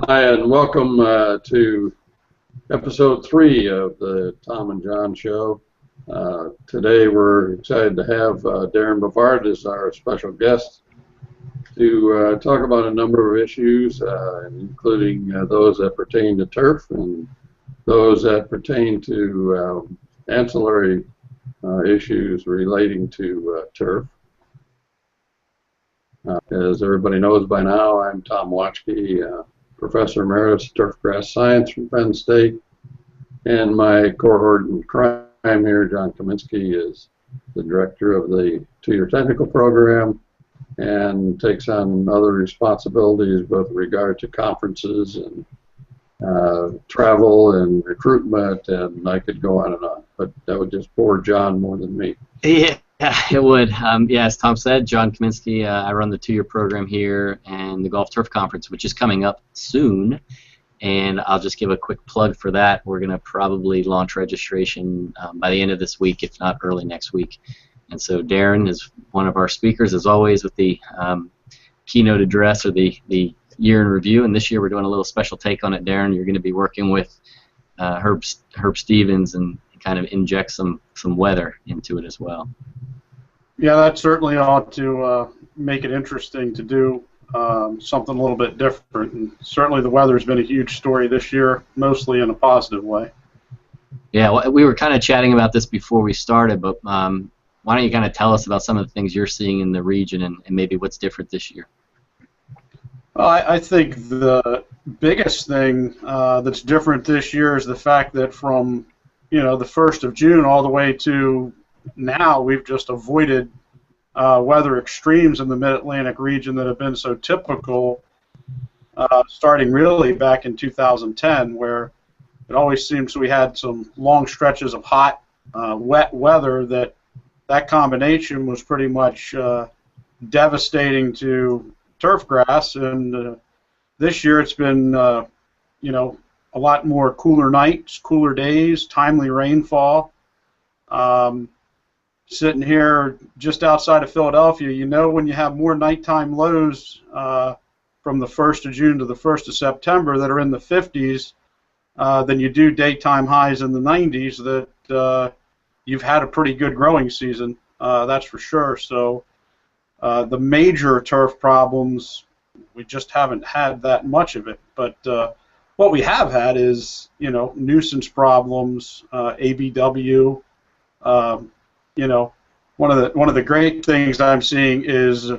Hi, and welcome to episode 3 of the Tom and John Show. Today we're excited to have Darin Bevard as our special guest to talk about a number of issues, including those that pertain to turf and those that pertain to ancillary issues relating to turf. As everybody knows by now, I'm Tom Watchke, Professor Emeritus of Turfgrass Science from Penn State, and my cohort in crime here, John Kaminsky, is the director of the 2-year technical program and takes on other responsibilities with regard to conferences and travel and recruitment, and I could go on and on, but that would just bore John more than me. Yeah, it would. Yeah, as Tom said, John Kaminsky, I run the 2-year program here and the Golf Turf Conference, which is coming up soon. And I'll just give a quick plug for that. We're going to probably launch registration by the end of this week, if not early next week. And so Darin is one of our speakers, as always, with the keynote address or the year in review. And this year we're doing a little special take on it, Darin. You're going to be working with Herb Stevens and kind of inject some weather into it as well. Yeah, that certainly ought to make it interesting to do something a little bit different. And certainly the weather's been a huge story this year, mostly in a positive way. Yeah, well, we were kind of chatting about this before we started, but why don't you kind of tell us about some of the things you're seeing in the region and maybe what's different this year? Well, I think the biggest thing that's different this year is the fact that from the 1st of June all the way to now, we've just avoided weather extremes in the Mid-Atlantic region that have been so typical, starting really back in 2010, where it always seems we had some long stretches of hot, wet weather that combination was pretty much devastating to turf grass, and this year it's been a lot more cooler nights, cooler days, timely rainfall. Sitting here just outside of Philadelphia, when you have more nighttime lows from the 1st of June to the 1st of September that are in the 50s than you do daytime highs in the 90s, that you've had a pretty good growing season, that's for sure. So the major turf problems, we just haven't had that much of it. But what we have had is, nuisance problems, ABW. One of the great things I'm seeing is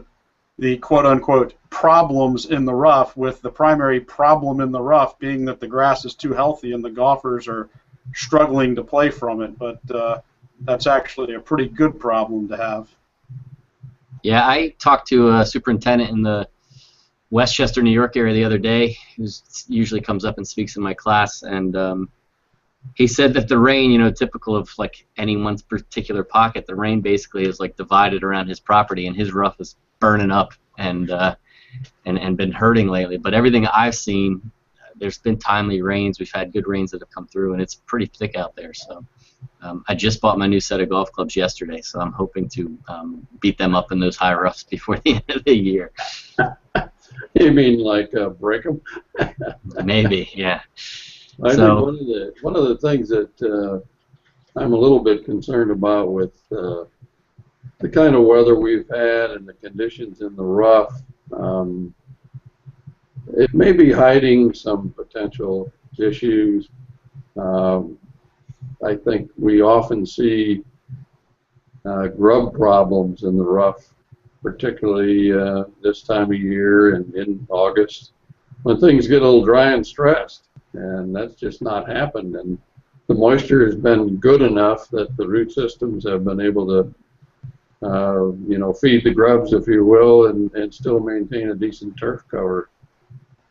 the quote-unquote problems in the rough, with the primary problem in the rough being that the grass is too healthy and the golfers are struggling to play from it. But that's actually a pretty good problem to have. Yeah, I talked to a superintendent in the Westchester, New York area the other day, who usually comes up and speaks in my class, and he said that the rain, typical of like any one particular pocket, the rain basically is like divided around his property, and his rough is burning up and been hurting lately. But everything I've seen, there's been timely rains. We've had good rains that have come through, and it's pretty thick out there. So I just bought my new set of golf clubs yesterday, so I'm hoping to beat them up in those high roughs before the end of the year. You mean like break them? Maybe, yeah. I think one of the things that I'm a little bit concerned about with the kind of weather we've had and the conditions in the rough, it may be hiding some potential issues. I think we often see grub problems in the rough, particularly this time of year and in August, when things get a little dry and stressed. And that's just not happened, and the moisture has been good enough that the root systems have been able to feed the grubs, if you will, and still maintain a decent turf cover.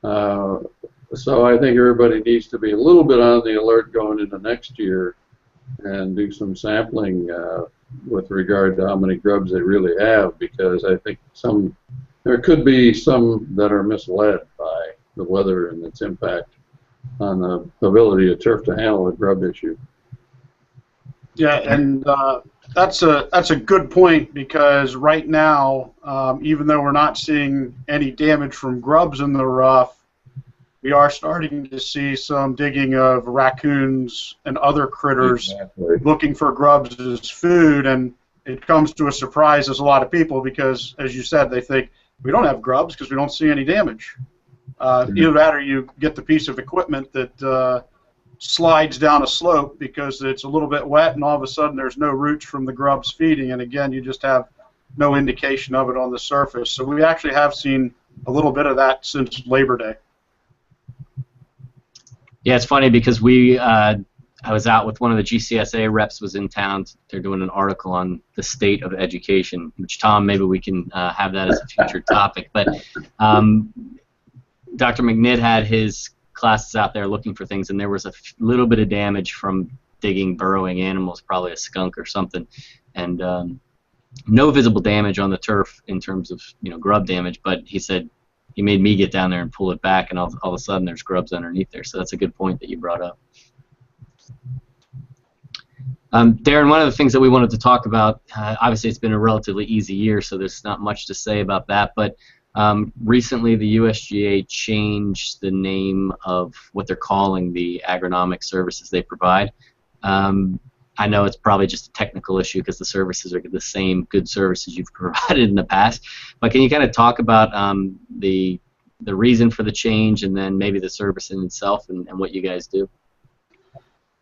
So I think everybody needs to be a little bit on the alert going into next year and do some sampling with regard to how many grubs they really have, because I think there could be some that are misled by the weather and its impact on the ability of turf to handle a grub issue. Yeah, and that's a good point, because right now, even though we're not seeing any damage from grubs in the rough, we are starting to see some digging of raccoons and other critters Exactly. looking for grubs as food, and it comes to a surprise as a lot of people because, as you said, they think we don't have grubs because we don't see any damage. Either that or you get the piece of equipment that slides down a slope because it's a little bit wet and all of a sudden there's no roots from the grubs feeding, and again, you just have no indication of it on the surface. So we actually have seen a little bit of that since Labor Day. Yeah, it's funny because I was out with one of the GCSA reps was in town. They're doing an article on the state of education, which, Tom, maybe we can have that as a future topic. But Dr. McNitt had his classes out there looking for things, and there was a little bit of damage from digging burrowing animals, probably a skunk or something, and no visible damage on the turf in terms of grub damage. But he said he made me get down there and pull it back, and all of a sudden there's grubs underneath there. So that's a good point that you brought up. Darin, one of the things that we wanted to talk about, obviously it's been a relatively easy year, so there's not much to say about that, but recently the USGA changed the name of what they're calling the agronomic services they provide. I know it's probably just a technical issue because the services are the same good services you've provided in the past, but can you kind of talk about the reason for the change and then maybe the service in itself and what you guys do?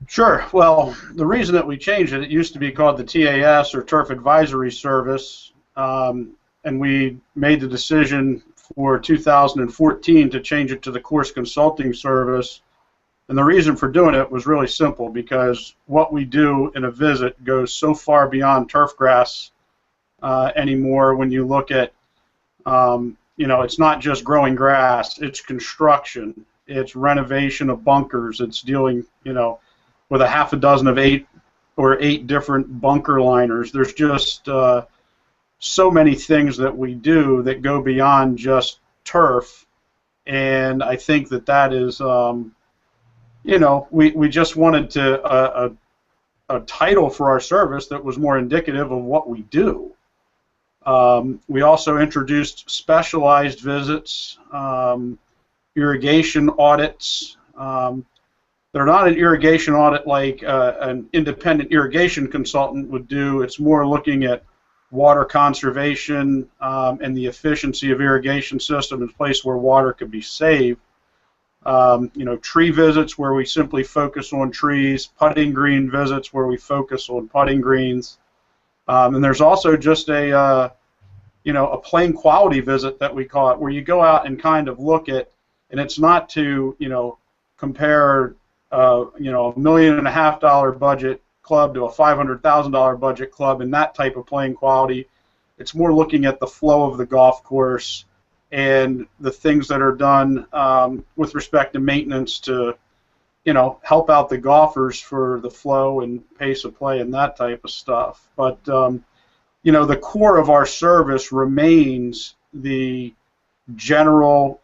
Sure. Well, the reason that we changed it, it used to be called the TAS, or Turf Advisory Service, and we made the decision for 2014 to change it to the Course Consulting Service. And the reason for doing it was really simple, because what we do in a visit goes so far beyond turf grass anymore. When you look at, it's not just growing grass, it's construction, it's renovation of bunkers, it's dealing, with a half a dozen of 8 different bunker liners. There's just so many things that we do that go beyond just turf, and I think that is, we just wanted to a title for our service that was more indicative of what we do. We also introduced specialized visits, irrigation audits. They're not an irrigation audit like an independent irrigation consultant would do. It's more looking at water conservation and the efficiency of irrigation system in a place where water could be saved. Tree visits where we simply focus on trees, putting green visits where we focus on putting greens. And there's also just a plain quality visit that we call it, where you go out and kind of look at, and it's not to, compare $1.5 million budget club to a $500,000 budget club and that type of playing quality. It's more looking at the flow of the golf course and the things that are done with respect to maintenance to, help out the golfers for the flow and pace of play and that type of stuff. But, the core of our service remains the general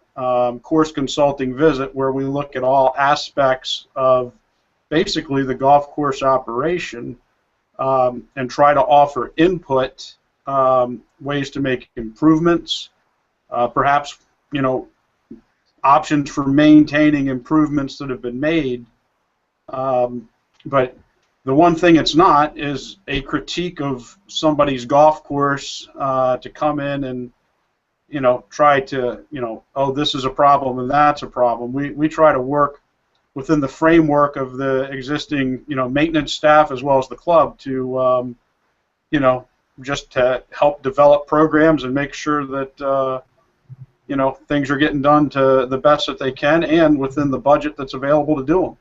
course consulting visit, where we look at all aspects of basically the golf course operation and try to offer input, ways to make improvements, perhaps options for maintaining improvements that have been made. But the one thing it's not is a critique of somebody's golf course to come in and try to, oh, this is a problem and that's a problem. We try to work within the framework of the existing, maintenance staff as well as the club to, just to help develop programs and make sure that, things are getting done to the best that they can and within the budget that's available to do them.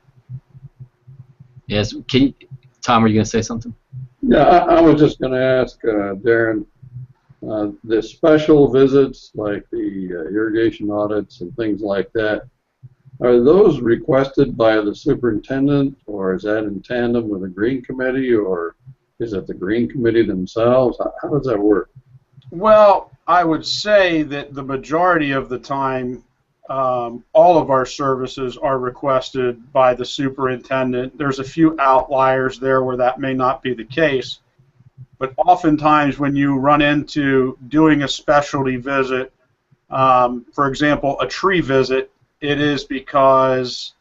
Yes. Tom, were you going to say something? Yeah, I was just going to ask Darin, the special visits like the irrigation audits and things like that, are those requested by the superintendent, or is that in tandem with the Green Committee, or is it the Green Committee themselves? How does that work? Well, I would say that the majority of the time, all of our services are requested by the superintendent. There's a few outliers there where that may not be the case. But oftentimes when you run into doing a specialty visit, for example, a tree visit, it is because,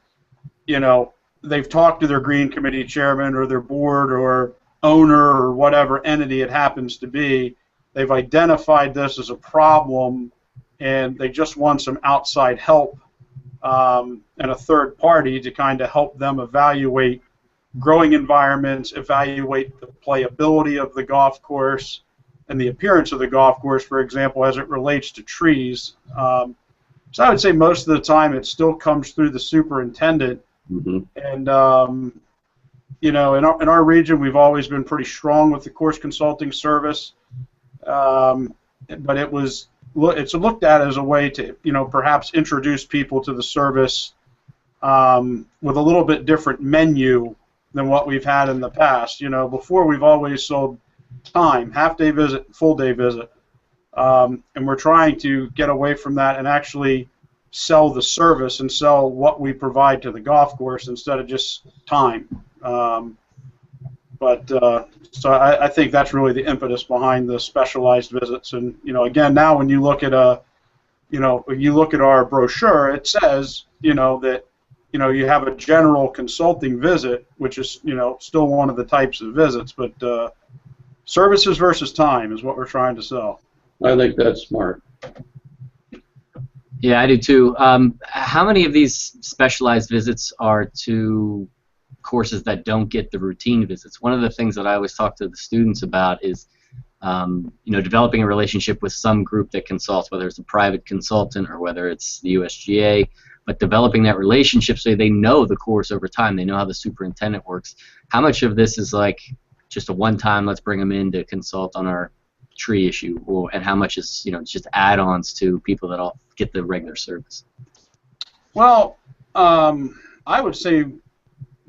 you know, they've talked to their green committee chairman or their board or owner or whatever entity it happens to be. They've identified this as a problem, and they just want some outside help and a third party to kind of help them evaluate growing environments, evaluate the playability of the golf course and the appearance of the golf course, for example, as it relates to trees. So I would say most of the time it still comes through the superintendent. Mm-hmm. And, you know, in our region, we've always been pretty strong with the course consulting service. But it's looked at as a way to, you know, perhaps introduce people to the service with a little bit different menu than what we've had in the past. You know, before we've always sold time, half-day visit, full-day visit. And we're trying to get away from that and actually sell the service and sell what we provide to the golf course instead of just time. So I think that's really the impetus behind the specialized visits. And, you know, again, now when you look at our brochure, it says, you know, that, you know, you have a general consulting visit, which is, you know, still one of the types of visits, but services versus time is what we're trying to sell. I think that's smart. Yeah, I do too. How many of these specialized visits are to courses that don't get the routine visits? One of the things that I always talk to the students about is, you know, developing a relationship with some group that consults, whether it's a private consultant or whether it's the USGA, but developing that relationship so they know the course over time, they know how the superintendent works. How much of this is like just a one-time, let's bring them in to consult on our tree issue, and how much is, you know, just add-ons to people that all get the regular service? Well, I would say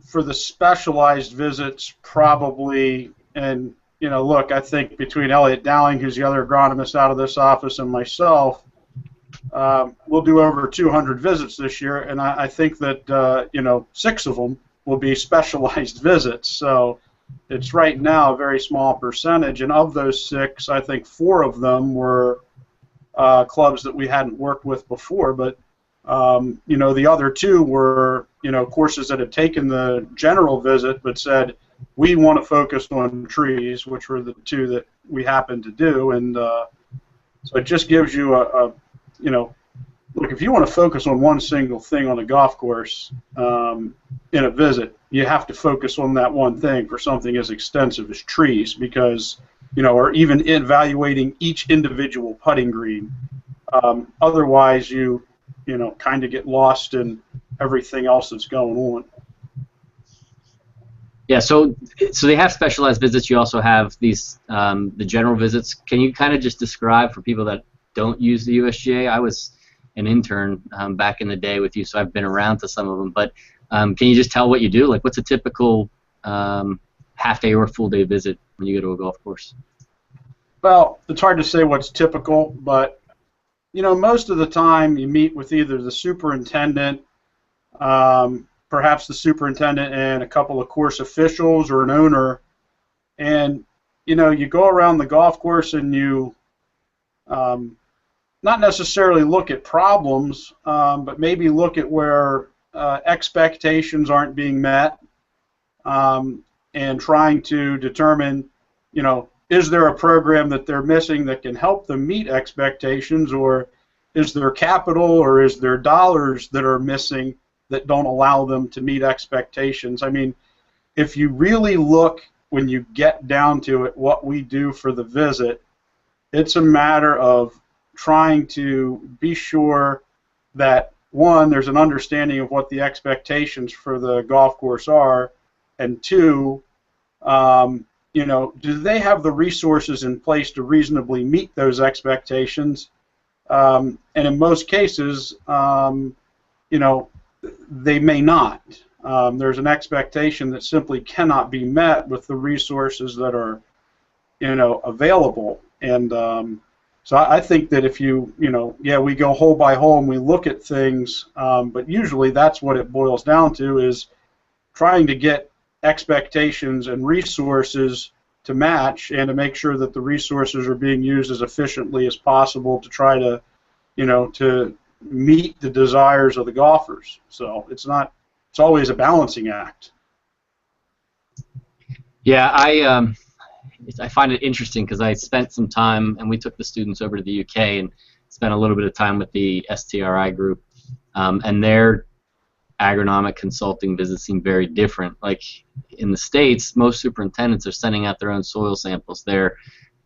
for the specialized visits, probably, and, you know, look, I think between Elliot Dowling, who's the other agronomist out of this office, and myself, we'll do over 200 visits this year, and I think that, you know, 6 of them will be specialized visits. So it's right now a very small percentage, and of those 6, I think 4 of them were clubs that we hadn't worked with before, but you know, the other 2 were, you know, courses that had taken the general visit but said, we want to focus on trees, which were the 2 that we happened to do. And so it just gives you you know, look, if you want to focus on one single thing on a golf course in a visit, you have to focus on that one thing for something as extensive as trees, because, you know, or even evaluating each individual putting green. Otherwise, you know, kind of get lost in everything else that's going on. Yeah, so they have specialized visits. You also have these the general visits. Can you kind of just describe for people that don't use the USGA? I was an intern back in the day with you, so I've been around to some of them. But can you just tell what you do? Like, what's a typical half-day or full-day visit when you go to a golf course? Well, it's hard to say what's typical, but, you know, most of the time you meet with either the superintendent, perhaps the superintendent and a couple of course officials or an owner, and, you know, you go around the golf course and you not necessarily look at problems, but maybe look at where expectations aren't being met, and trying to determine, you know, is there a program that they're missing that can help them meet expectations, or is there capital or is there dollars that are missing that don't allow them to meet expectations? I mean, if you really look, when you get down to it, what we do for the visit, it's a matter of trying to be sure that, one, there's an understanding of what the expectations for the golf course are, and 2, you know, do they have the resources in place to reasonably meet those expectations? And in most cases, you know, they may not. There's an expectation that simply cannot be met with the resources that are, you know, available. And so I think that if you know, yeah, we go hole by hole and we look at things, but usually that's what it boils down to, is trying to get expectations and resources to match, and to make sure that the resources are being used as efficiently as possible to try to, you know, to meet the desires of the golfers. So it's always a balancing act. Yeah, I find it interesting because I spent some time, and we took the students over to the UK and spent a little bit of time with the STRI group, and their agronomic consulting visits seem very different. Like in the States, most superintendents are sending out their own soil samples. They're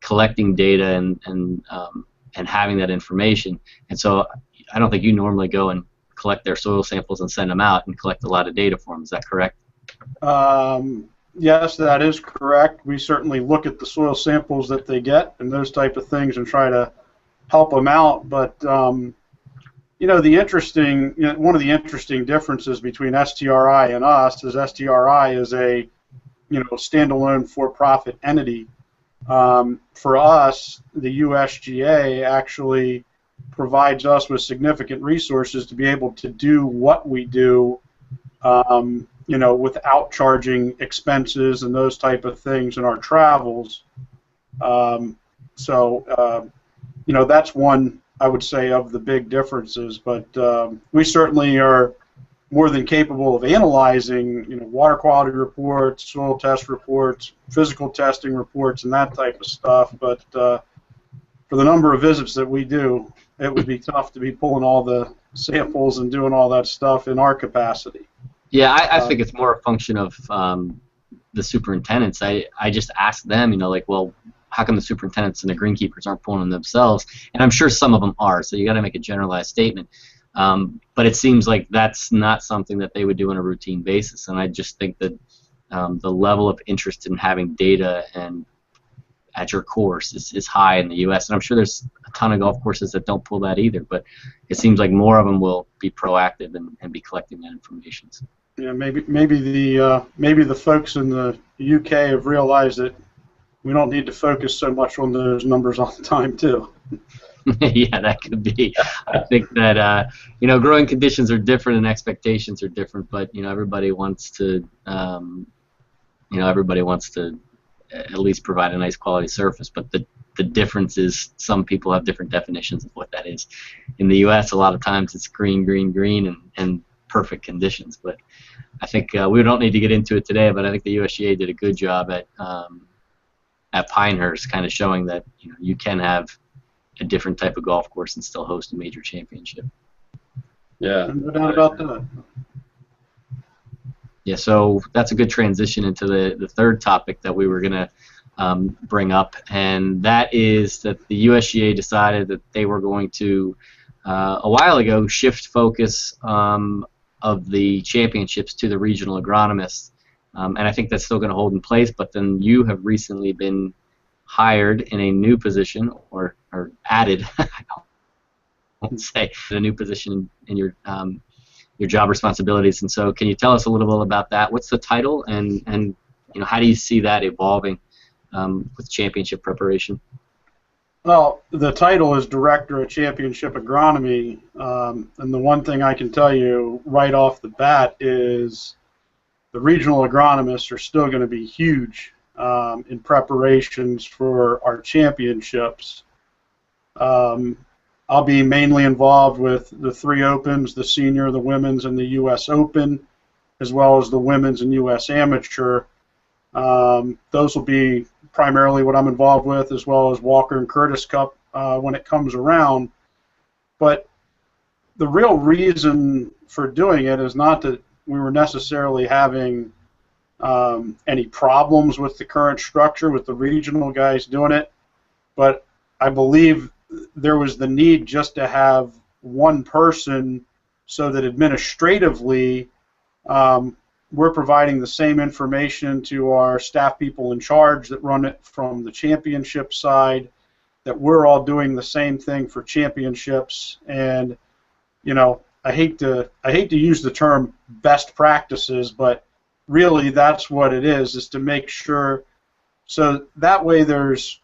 collecting data and having that information. And so I don't think you normally go and collect their soil samples and send them out and collect a lot of data for them. Is that correct? Yes, that is correct. We certainly look at the soil samples that they get and those type of things and try to help them out. But you know, one of the interesting differences between STRI and us is STRI is a standalone for-profit entity. For us, the USGA actually provides us with significant resources to be able to do what we do, without charging expenses and those type of things in our travels. That's one, I would say, of the big differences. But we certainly are more than capable of analyzing, water quality reports, soil test reports, physical testing reports, and that type of stuff. But for the number of visits that we do, it would be tough to be pulling all the samples and doing all that stuff in our capacity. Yeah, I think it's more a function of the superintendents. I just asked them, well, how come the superintendents and the greenkeepers aren't pulling them themselves? And I'm sure some of them are, so you got to make a generalized statement. But it seems like that's not something that they would do on a routine basis. And I just think that the level of interest in having data and at your course is high in the U.S. And I'm sure there's a ton of golf courses that don't pull that either. But it seems like more of them will be proactive and be collecting that information. So. Yeah, maybe the folks in the UK have realized that we don't need to focus so much on those numbers all the time too. Yeah, that could be. I think that growing conditions are different and expectations are different, but everybody wants to at least provide a nice quality surface. But the difference is some people have different definitions of what that is. In the U.S., a lot of times it's green, green, green, and perfect conditions. But I think we don't need to get into it today. But I think the USGA did a good job at Pinehurst, kind of showing that you can have a different type of golf course and still host a major championship. Yeah, no doubt about that. Yeah, so that's a good transition into the third topic that we were going to bring up, and that is that the USGA decided that they were going to, a while ago, shift focus of the championships to the regional agronomists, and I think that's still going to hold in place, but then you have recently been hired in a new position, or added, I won't say, a new position in your job responsibilities. And so can you tell us a little bit about that? What's the title, and how do you see that evolving with championship preparation? Well, the title is Director of Championship Agronomy, and the one thing I can tell you right off the bat is the regional agronomists are still going to be huge in preparations for our championships. I'll be mainly involved with the 3 Opens, the Senior, the Women's, and the U.S. Open, as well as the Women's and U.S. Amateur. Those will be primarily what I'm involved with, as well as Walker and Curtis Cup when it comes around. But the real reason for doing it is not that we were necessarily having any problems with the current structure with the regional guys doing it, but I believe there was the need just to have one person so that administratively we're providing the same information to our staff people in charge that run it from the championship side, that we're all doing the same thing for championships. And I hate to use the term best practices, but really that's what it is to make sure, so that way there's,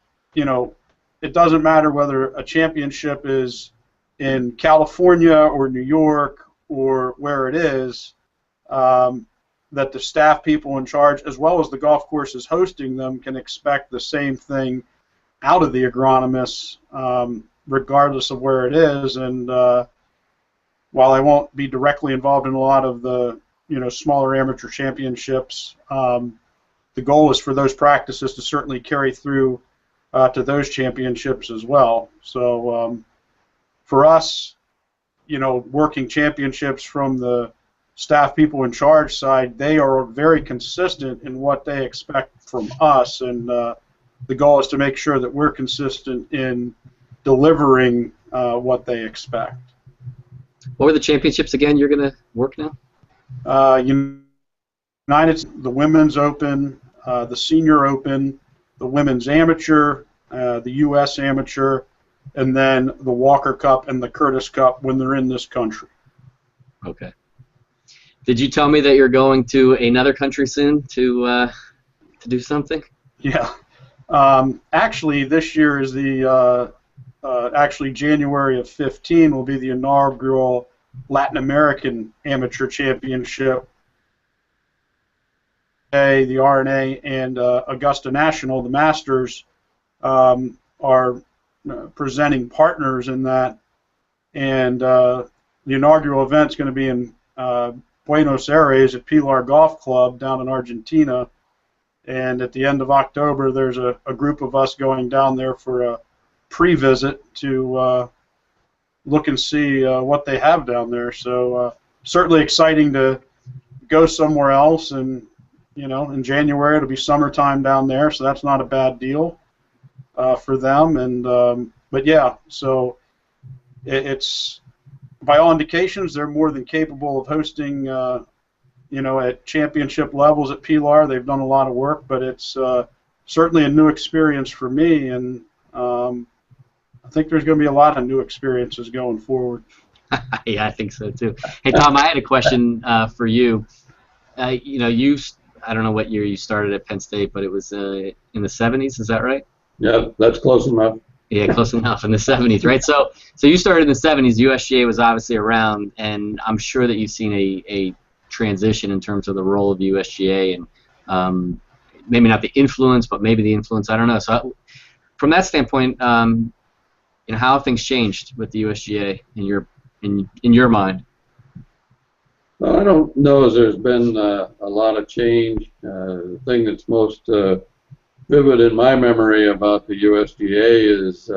it doesn't matter whether a championship is in California or New York or where it is, that the staff people in charge, as well as the golf courses hosting them, can expect the same thing out of the agronomists, regardless of where it is. And while I won't be directly involved in a lot of the smaller amateur championships, the goal is for those practices to certainly carry through to those championships as well. So for us, working championships from the staff people in charge side, they are very consistent in what they expect from us, and the goal is to make sure that we're consistent in delivering what they expect. What were the championships again you're going to work now? The Women's Open, the Senior Open, the Women's Amateur, the U.S. Amateur, and then the Walker Cup and the Curtis Cup when they're in this country. Okay. Did you tell me that you're going to another country soon to do something? Yeah. Actually, this year is actually January of 2015 will be the inaugural Latin American Amateur Championship. The RNA and Augusta National, the Masters, are presenting partners in that, and the inaugural event is going to be in Buenos Aires at Pilar Golf Club down in Argentina, and at the end of October there's a group of us going down there for a pre-visit to look and see what they have down there. So certainly exciting to go somewhere else, and in January it'll be summertime down there, so that's not a bad deal for them. And but yeah, so it's, by all indications, they're more than capable of hosting at championship levels at Pilar. They've done a lot of work, but it's certainly a new experience for me, and I think there's going to be a lot of new experiences going forward. Yeah, I think so too. Hey Tom, I had a question for you. I don't know what year you started at Penn State, but it was in the 70s, is that right? Yeah, that's close enough. Yeah, close enough, in the 70s, right? So you started in the 70s, USGA was obviously around, and I'm sure that you've seen a transition in terms of the role of USGA, and maybe not the influence, but maybe the influence, I don't know. So from that standpoint, how have things changed with the USGA in your mind? Well, I don't know as there's been a lot of change. The thing that's most vivid in my memory about the USGA is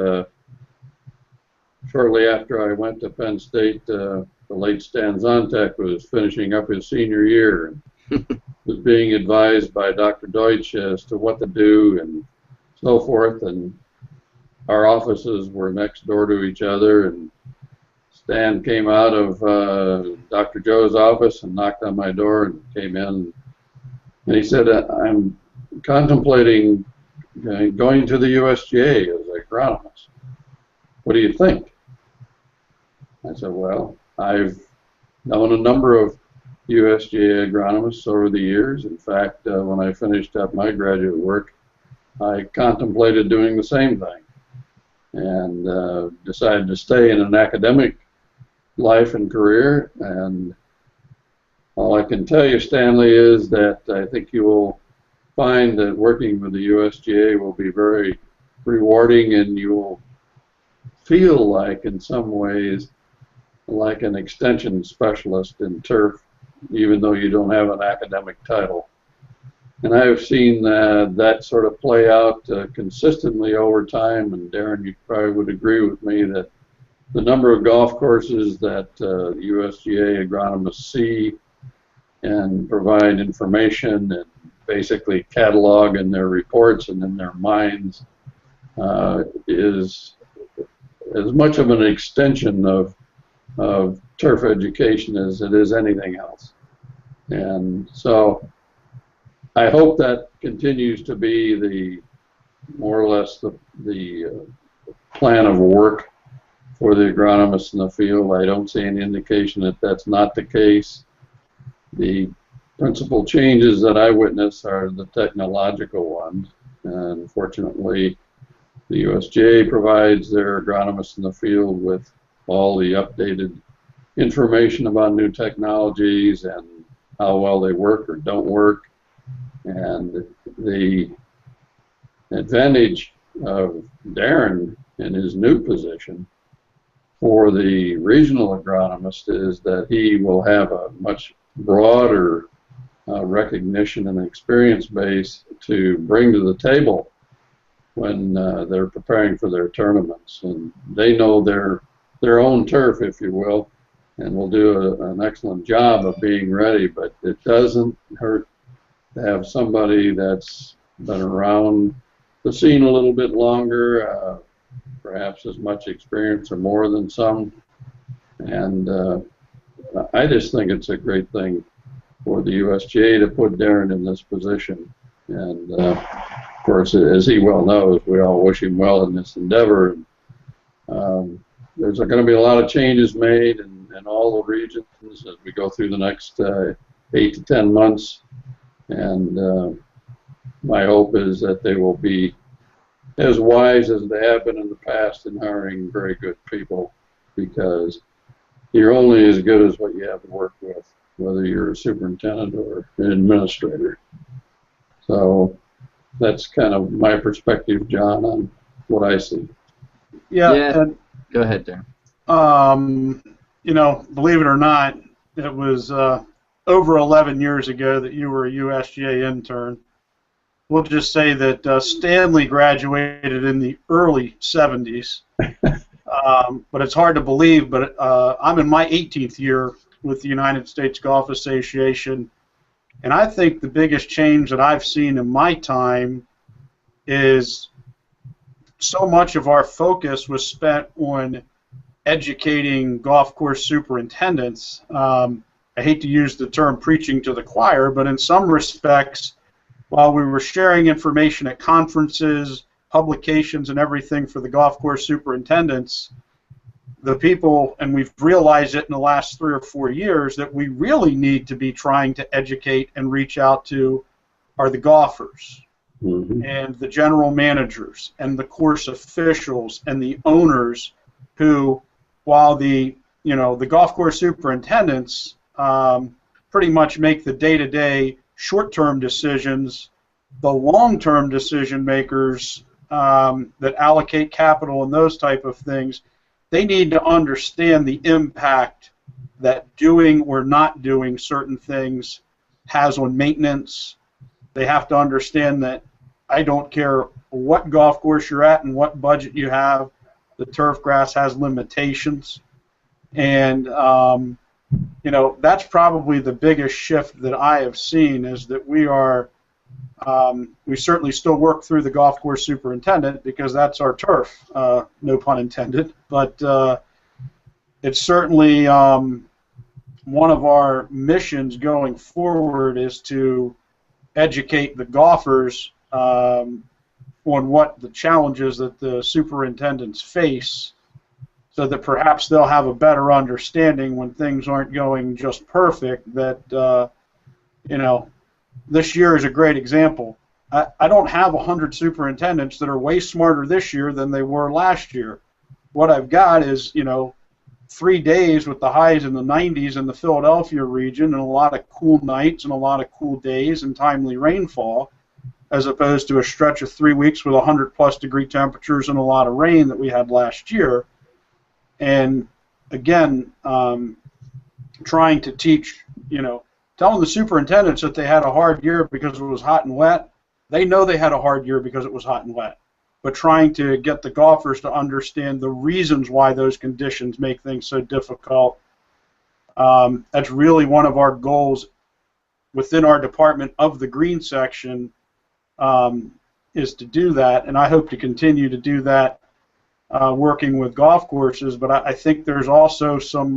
shortly after I went to Penn State, the late Stan Zontek was finishing up his senior year and was being advised by Dr. Deutsch as to what to do and so forth, and our offices were next door to each other, and Stan came out of Dr. Joe's office and knocked on my door and came in, and he said, I'm contemplating going to the USGA as an agronomist. What do you think? I said, well, I've known a number of USGA agronomists over the years. In fact, when I finished up my graduate work, I contemplated doing the same thing, and decided to stay in an academic life and career. And all I can tell you, Stanley, is that I think you will find that working with the USGA will be very rewarding, and you will feel like, in some ways, like an extension specialist in turf, even though you don't have an academic title. And I have seen that sort of play out consistently over time, and Darin, you probably would agree with me that the number of golf courses that USGA agronomists see and provide information and basically catalog in their reports and in their minds is as much of an extension of turf education as it is anything else. And so I hope that continues to be the more or less the plan of work for the agronomists in the field. I don't see any indication that that's not the case. The principal changes that I witness are the technological ones, and fortunately the USGA provides their agronomists in the field with all the updated information about new technologies and how well they work or don't work. And the advantage of Darin in his new position for the regional agronomist is that he will have a much broader recognition and experience base to bring to the table when they're preparing for their tournaments, and they know their own turf, if you will, and will do an excellent job of being ready. But it doesn't hurt to have somebody that's been around the scene a little bit longer, perhaps as much experience or more than some, and I just think it's a great thing for the USGA to put Darin in this position. And of course, as he well knows, we all wish him well in this endeavor. There's going to be a lot of changes made in all the regions as we go through the next 8 to 10 months. And my hope is that they will be as wise as they have been in the past in hiring very good people, because you're only as good as what you have to work with, whether you're a superintendent or an administrator. So that's kind of my perspective, John, on what I see. Yeah. And, go ahead, Darin. you know, believe it or not, it was over 11 years ago that you were a USGA intern. We'll just say that Stanley graduated in the early 70s. But it's hard to believe, but I'm in my 18th year with the United States Golf Association, and I think the biggest change that I've seen in my time is so much of our focus was spent on educating golf course superintendents. I hate to use the term preaching to the choir, but in some respects, while we were sharing information at conferences, publications, and everything for the golf course superintendents, the people, and we've realized it in the last 3 or 4 years, that we really need to be trying to educate and reach out to are the golfers. Mm-hmm. And the general managers and the course officials and the owners who, while the golf course superintendents pretty much make the day-to-day short-term decisions, the long-term decision makers that allocate capital and those type of things, they need to understand the impact that doing or not doing certain things has on maintenance. They have to understand that I don't care what golf course you're at and what budget you have, the turf grass has limitations. And, that's probably the biggest shift that I have seen, is that we certainly still work through the golf course superintendent because that's our turf, no pun intended. But it's certainly one of our missions going forward is to educate the golfers on what the challenges that the superintendents face, so that perhaps they'll have a better understanding when things aren't going just perfect, that, this year is a great example. I don't have 100 superintendents that are way smarter this year than they were last year. What I've got is, 3 days with the highs in the 90s in the Philadelphia region, and a lot of cool nights and a lot of cool days and timely rainfall, as opposed to a stretch of 3 weeks with 100+ degree temperatures and a lot of rain that we had last year. And again, trying to teach, telling the superintendents that they had a hard year because it was hot and wet. They know they had a hard year because it was hot and wet. But trying to get the golfers to understand the reasons why those conditions make things so difficult, that's really one of our goals within our department of the green section, is to do that. And I hope to continue to do that working with golf courses. But I think there's also some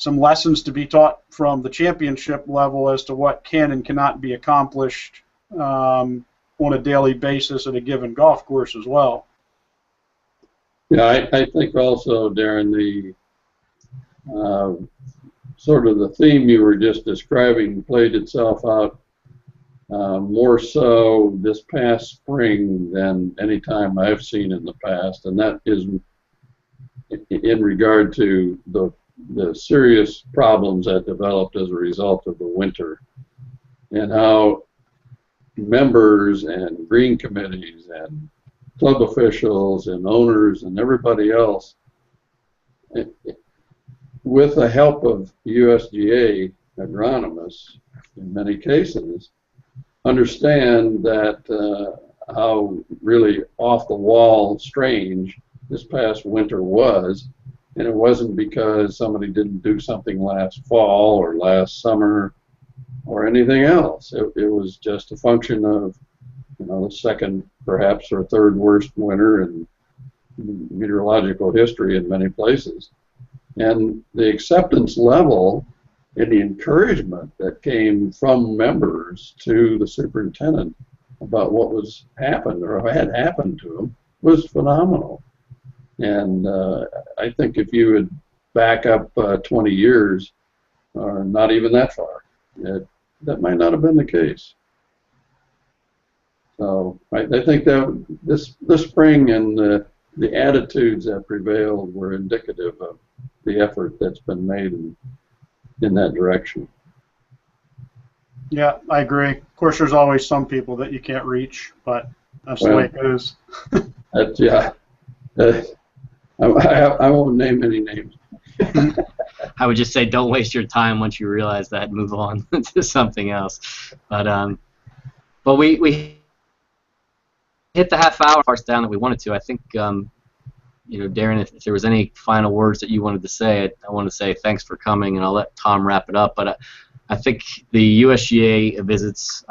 lessons to be taught from the championship level as to what can and cannot be accomplished on a daily basis at a given golf course as well. Yeah, I think also, Darin, the sort of the theme you were just describing played itself out more so this past spring than any time I've seen in the past, and that is in regard to the serious problems that developed as a result of the winter, and how members and green committees and club officials and owners and everybody else with the help of USGA agronomists, in many cases, understand that how really off-the-wall strange this past winter was, and it wasn't because somebody didn't do something last fall or last summer or anything else. It was just a function of, you know, the second, perhaps, or third worst winter in meteorological history in many places. And the acceptance level and the encouragement that came from members to the superintendent about what was happened or had happened to him was phenomenal. And I think if you would back up 20 years, or not even that far, that might not have been the case. So I think that this spring and the attitudes that prevailed were indicative of the effort that's been made in that direction. Yeah, I agree. Of course, there's always some people that you can't reach, but that's the way it goes. Yeah. I won't name any names. I would just say don't waste your time once you realize that. Move on to something else. But we hit the half hour parts down that we wanted to. I think you know, Darin, if there was any final words that you wanted to say, I want to say thanks for coming, and I'll let Tom wrap it up. But I think the USGA visits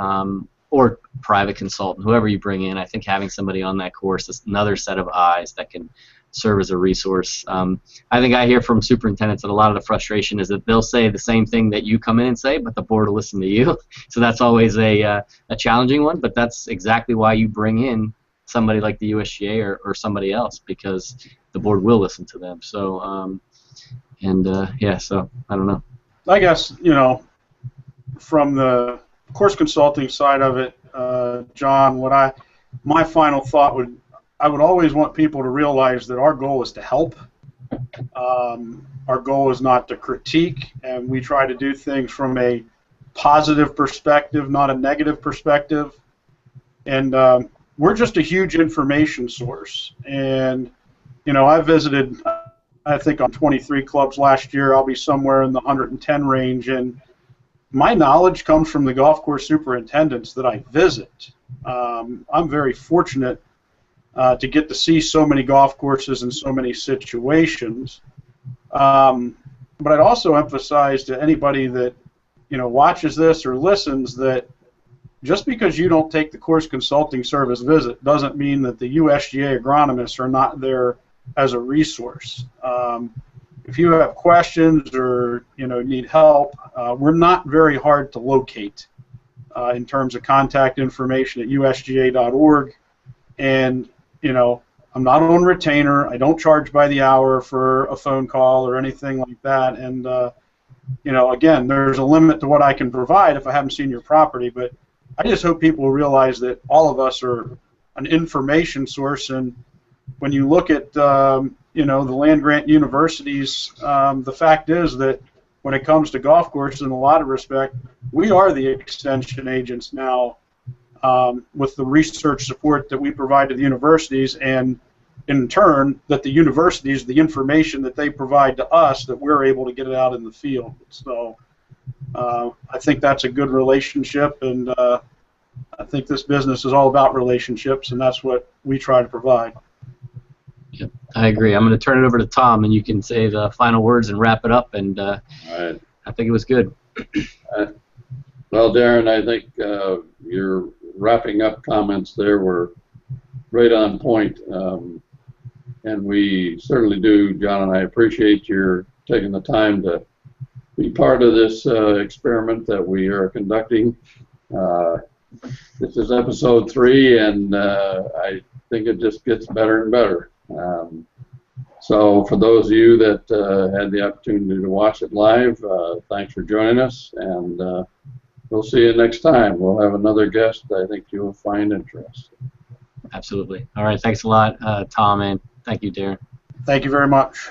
or private consultant, whoever you bring in, I think having somebody on that course is another set of eyes that can serve as a resource. I think I hear from superintendents that a lot of the frustration is that they'll say the same thing that you come in and say, but the board will listen to you. So that's always a challenging one, but that's exactly why you bring in somebody like the USGA or somebody else, because the board will listen to them. So, yeah, so I don't know. I guess, you know, from the course consulting side of it, John, my final thought I would always want people to realize that our goal is to help. Our goal is not to critique, and we try to do things from a positive perspective, not a negative perspective. And we're just a huge information source. And, you know, I visited, I think, on 23 clubs last year. I'll be somewhere in the 110 range. And my knowledge comes from the golf course superintendents that I visit. I'm very fortunate to get to see so many golf courses in so many situations. But I'd also emphasize to anybody that, you know, watches this or listens that just because you don't take the course consulting service visit doesn't mean that the USGA agronomists are not there as a resource. If you have questions or, you know, need help, we're not very hard to locate in terms of contact information at usga.org. And, you know, I'm not on retainer. I don't charge by the hour for a phone call or anything like that. And, you know, again, there's a limit to what I can provide if I haven't seen your property. But I just hope people realize that all of us are an information source. And when you look at, you know, the land-grant universities, the fact is that when it comes to golf courses, in a lot of respect, we are the extension agents now with the research support that we provide to the universities, and in turn, that the universities, the information that they provide to us, that we're able to get it out in the field. So I think that's a good relationship, and I think this business is all about relationships, and that's what we try to provide. Yep, I agree. I'm going to turn it over to Tom, and you can say the final words and wrap it up. And All right. I think it was good. Well, Darin, I think your wrapping up comments there were right on point, and we certainly do, John and I, appreciate your taking the time to be part of this experiment that we are conducting. This is episode 3, and I think it just gets better and better. So for those of you that had the opportunity to watch it live, thanks for joining us, and we'll see you next time. We'll have another guest I think you'll find interesting. Absolutely. All right. Thanks a lot, Tom, and thank you, Darin. Thank you very much.